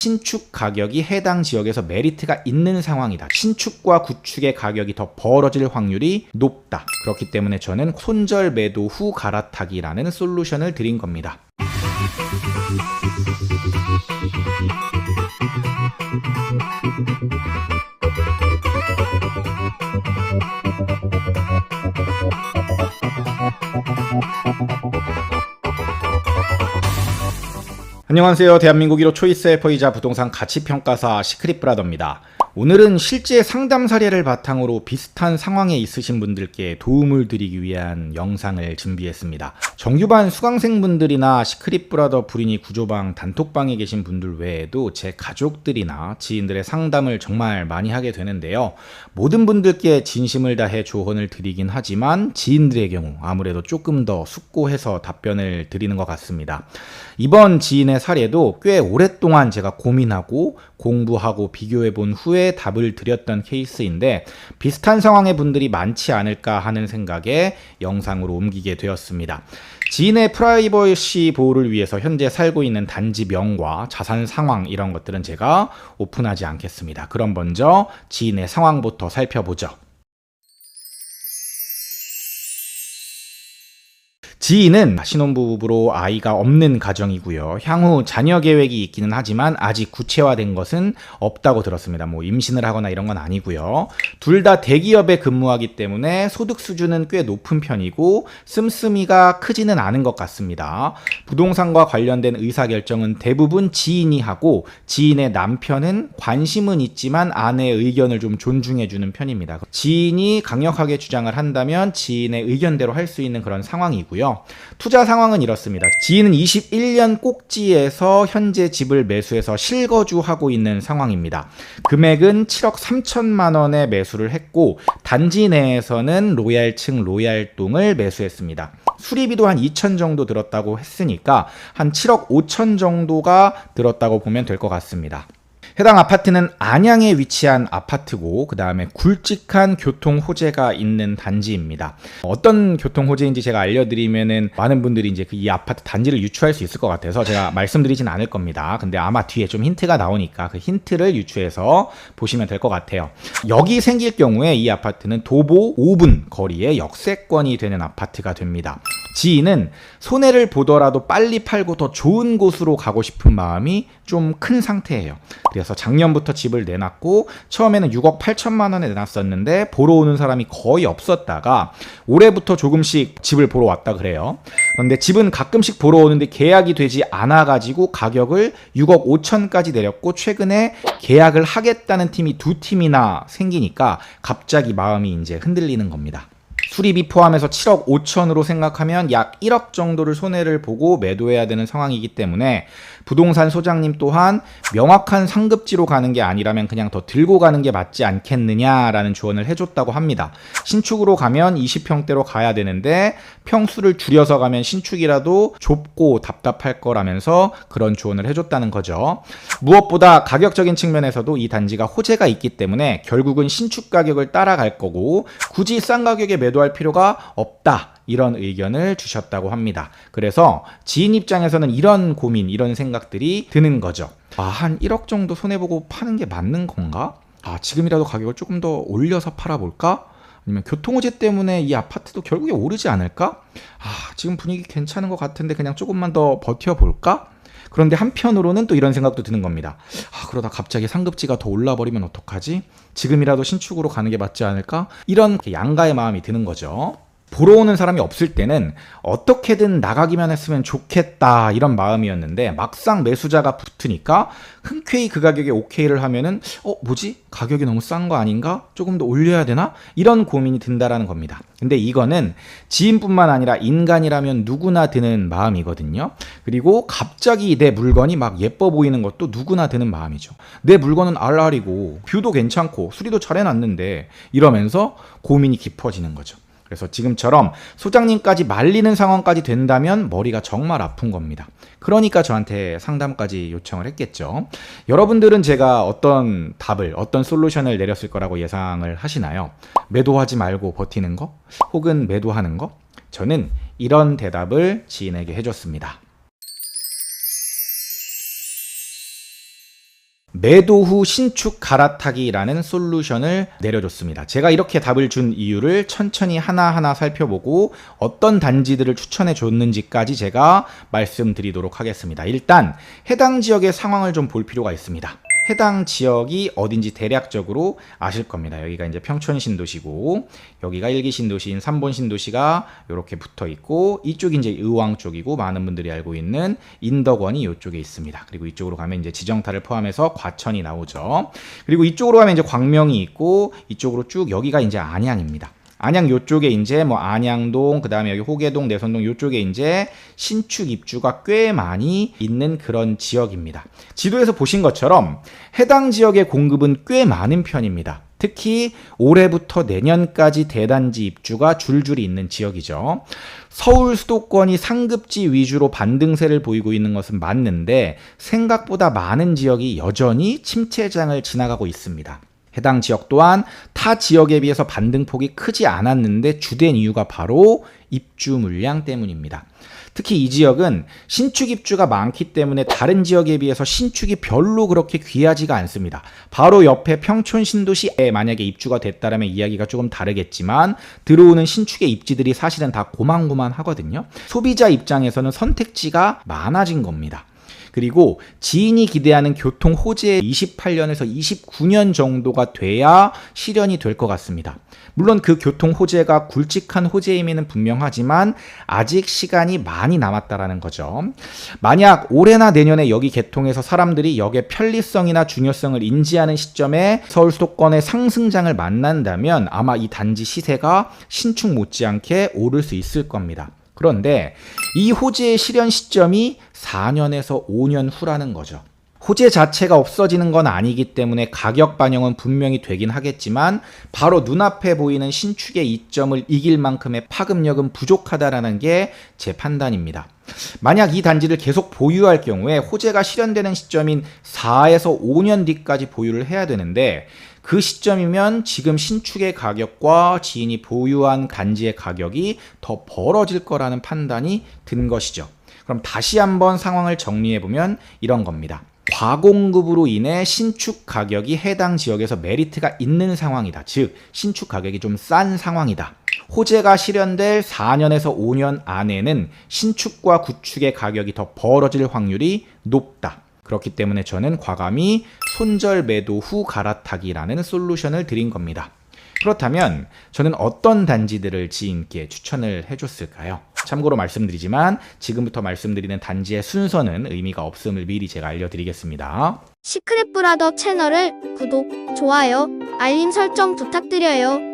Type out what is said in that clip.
신축 가격이 해당 지역에서 메리트가 있는 상황이다. 신축과 구축의 가격이 더 벌어질 확률이 높다. 그렇기 때문에 저는 손절 매도 후 갈아타기라는 솔루션을 드린 겁니다. 안녕하세요. 대한민국 1호 초이스 헬퍼이자 부동산 가치평가사 시크릿브라더입니다. 오늘은 실제 상담 사례를 바탕으로 비슷한 상황에 있으신 분들께 도움을 드리기 위한 영상을 준비했습니다. 정규반 수강생분들이나 시크릿브라더 불인이 구조방 단톡방에 계신 분들 외에도 제 가족들이나 지인들의 상담을 정말 많이 하게 되는데요. 모든 분들께 진심을 다해 조언을 드리긴 하지만 지인들의 경우 아무래도 조금 더 숙고해서 답변을 드리는 것 같습니다. 이번 지인의 사례도 꽤 오랫동안 제가 고민하고 공부하고 비교해 본 후에 답을 드렸던 케이스인데 비슷한 상황의 분들이 많지 않을까 하는 생각에 영상으로 옮기게 되었습니다. 지인의 프라이버시 보호를 위해서 현재 살고 있는 단지 명과 자산 상황 이런 것들은 제가 오픈하지 않겠습니다. 그럼 먼저 지인의 상황부터 살펴보죠. 지인은 신혼부부로 아이가 없는 가정이고요. 향후 자녀 계획이 있기는 하지만 아직 구체화된 것은 없다고 들었습니다. 임신을 하거나 이런 건 아니고요. 둘 다 대기업에 근무하기 때문에 소득 수준은 꽤 높은 편이고 씀씀이가 크지는 않은 것 같습니다. 부동산과 관련된 의사결정은 대부분 지인이 하고 지인의 남편은 관심은 있지만 아내의 의견을 좀 존중해주는 편입니다. 지인이 강력하게 주장을 한다면 지인의 의견대로 할 수 있는 그런 상황이고요. 투자 상황은 이렇습니다. 지인은 21년 꼭지에서 현재 집을 매수해서 실거주하고 있는 상황입니다. 금액은 7억 3천만 원에 매수를 했고 단지 내에서는 로얄층 로얄동을 매수했습니다. 수리비도 한 2천 정도 들었다고 했으니까 한 7억 5천 정도가 들었다고 보면 될 것 같습니다. 해당 아파트는 안양에 위치한 아파트고 그 다음에 굵직한 교통 호재가 있는 단지입니다. 어떤 교통 호재인지 제가 알려드리면은 많은 분들이 이제 이 아파트 단지를 유추할 수 있을 것 같아서 제가 말씀드리진 않을 겁니다. 근데 아마 뒤에 좀 힌트가 나오니까 그 힌트를 유추해서 보시면 될 것 같아요. 여기 생길 경우에 이 아파트는 도보 5분 거리에 역세권이 되는 아파트가 됩니다. 지인은 손해를 보더라도 빨리 팔고 더 좋은 곳으로 가고 싶은 마음이 좀 큰 상태예요. 그래서 작년부터 집을 내놨고 처음에는 6억 8천만 원에 내놨었는데 보러 오는 사람이 거의 없었다가 올해부터 조금씩 집을 보러 왔다 그래요. 그런데 집은 가끔씩 보러 오는데 계약이 되지 않아가지고 가격을 6억 5천까지 내렸고 최근에 계약을 하겠다는 팀이 두 팀이나 생기니까 갑자기 마음이 이제 흔들리는 겁니다. 수리비 포함해서 7억 5천으로 생각하면 약 1억 정도를 손해를 보고 매도해야 되는 상황이기 때문에 부동산 소장님 또한 명확한 상급지로 가는 게 아니라면 그냥 더 들고 가는 게 맞지 않겠느냐라는 조언을 해줬다고 합니다. 신축으로 가면 20평대로 가야 되는데 평수를 줄여서 가면 신축이라도 좁고 답답할 거라면서 그런 조언을 해줬다는 거죠. 무엇보다 가격적인 측면에서도 이 단지가 호재가 있기 때문에 결국은 신축 가격을 따라갈 거고 굳이 싼 가격에 매도할 필요가 없다. 이런 의견을 주셨다고 합니다. 그래서 지인 입장에서는 이런 고민, 이런 생각들이 드는 거죠. 한 1억 정도 손해보고 파는 게 맞는 건가? 지금이라도 가격을 조금 더 올려서 팔아볼까? 아니면 교통호재 때문에 이 아파트도 결국에 오르지 않을까? 지금 분위기 괜찮은 것 같은데 그냥 조금만 더 버텨볼까? 그런데 한편으로는 또 이런 생각도 드는 겁니다. 그러다 갑자기 상급지가 더 올라버리면 어떡하지? 지금이라도 신축으로 가는 게 맞지 않을까? 이런 양가의 마음이 드는 거죠. 보러 오는 사람이 없을 때는 어떻게든 나가기만 했으면 좋겠다 이런 마음이었는데 막상 매수자가 붙으니까 흔쾌히 그 가격에 오케이를 하면은 뭐지? 가격이 너무 싼 거 아닌가? 조금 더 올려야 되나? 이런 고민이 든다라는 겁니다. 근데 이거는 지인뿐만 아니라 인간이라면 누구나 드는 마음이거든요. 그리고 갑자기 내 물건이 막 예뻐 보이는 것도 누구나 드는 마음이죠. 내 물건은 알알이고 뷰도 괜찮고 수리도 잘 해놨는데 이러면서 고민이 깊어지는 거죠. 그래서 지금처럼 소장님까지 말리는 상황까지 된다면 머리가 정말 아픈 겁니다. 그러니까 저한테 상담까지 요청을 했겠죠. 여러분들은 제가 어떤 답을, 어떤 솔루션을 내렸을 거라고 예상을 하시나요? 매도하지 말고 버티는 거? 혹은 매도하는 거? 저는 이런 대답을 지인에게 해줬습니다. 매도 후 신축 갈아타기라는 솔루션을 내려줬습니다. 제가 이렇게 답을 준 이유를 천천히 하나하나 살펴보고 어떤 단지들을 추천해 줬는지까지 제가 말씀드리도록 하겠습니다. 일단 해당 지역의 상황을 좀 볼 필요가 있습니다. 해당 지역이 어딘지 대략적으로 아실 겁니다. 여기가 이제 평촌 신도시고 여기가 1기 신도시인 3본 신도시가 이렇게 붙어 있고 이쪽이 이제 의왕 쪽이고 많은 분들이 알고 있는 인덕원이 이쪽에 있습니다. 그리고 이쪽으로 가면 이제 지정타를 포함해서 과천이 나오죠. 그리고 이쪽으로 가면 이제 광명이 있고 이쪽으로 쭉 여기가 이제 안양입니다. 안양 요쪽에 이제 뭐 안양동, 그 다음에 여기 호계동, 내선동 요쪽에 이제 신축 입주가 꽤 많이 있는 그런 지역입니다. 지도에서 보신 것처럼 해당 지역의 공급은 꽤 많은 편입니다. 특히 올해부터 내년까지 대단지 입주가 줄줄이 있는 지역이죠. 서울 수도권이 상급지 위주로 반등세를 보이고 있는 것은 맞는데 생각보다 많은 지역이 여전히 침체장을 지나가고 있습니다. 해당 지역 또한 타 지역에 비해서 반등폭이 크지 않았는데 주된 이유가 바로 입주 물량 때문입니다. 특히 이 지역은 신축 입주가 많기 때문에 다른 지역에 비해서 신축이 별로 그렇게 귀하지가 않습니다. 바로 옆에 평촌 신도시에 만약에 입주가 됐다라면 이야기가 조금 다르겠지만 들어오는 신축의 입지들이 사실은 다 고만고만하거든요. 소비자 입장에서는 선택지가 많아진 겁니다. 그리고 지인이 기대하는 교통 호재 28년에서 29년 정도가 돼야 실현이 될 것 같습니다. 물론 그 교통 호재가 굵직한 호재임에는 분명하지만 아직 시간이 많이 남았다라는 거죠. 만약 올해나 내년에 여기 개통해서 사람들이 역의 편리성이나 중요성을 인지하는 시점에 서울 수도권의 상승장을 만난다면 아마 이 단지 시세가 신축 못지않게 오를 수 있을 겁니다. 그런데 이 호재의 실현 시점이 4년에서 5년 후라는 거죠. 호재 자체가 없어지는 건 아니기 때문에 가격 반영은 분명히 되긴 하겠지만 바로 눈앞에 보이는 신축의 이점을 이길 만큼의 파급력은 부족하다라는 게 제 판단입니다. 만약 이 단지를 계속 보유할 경우에 호재가 실현되는 시점인 4에서 5년 뒤까지 보유를 해야 되는데 그 시점이면 지금 신축의 가격과 지인이 보유한 단지의 가격이 더 벌어질 거라는 판단이 든 것이죠. 그럼 다시 한번 상황을 정리해보면 이런 겁니다. 과공급으로 인해 신축 가격이 해당 지역에서 메리트가 있는 상황이다. 즉 신축 가격이 좀 싼 상황이다. 호재가 실현될 4년에서 5년 안에는 신축과 구축의 가격이 더 벌어질 확률이 높다. 그렇기 때문에 저는 과감히 손절 매도 후 갈아타기라는 솔루션을 드린 겁니다. 그렇다면 저는 어떤 단지들을 지인께 추천을 해줬을까요? 참고로 말씀드리지만 지금부터 말씀드리는 단지의 순서는 의미가 없음을 미리 제가 알려드리겠습니다. 시크릿 브라더 채널을 구독, 좋아요, 알림 설정 부탁드려요.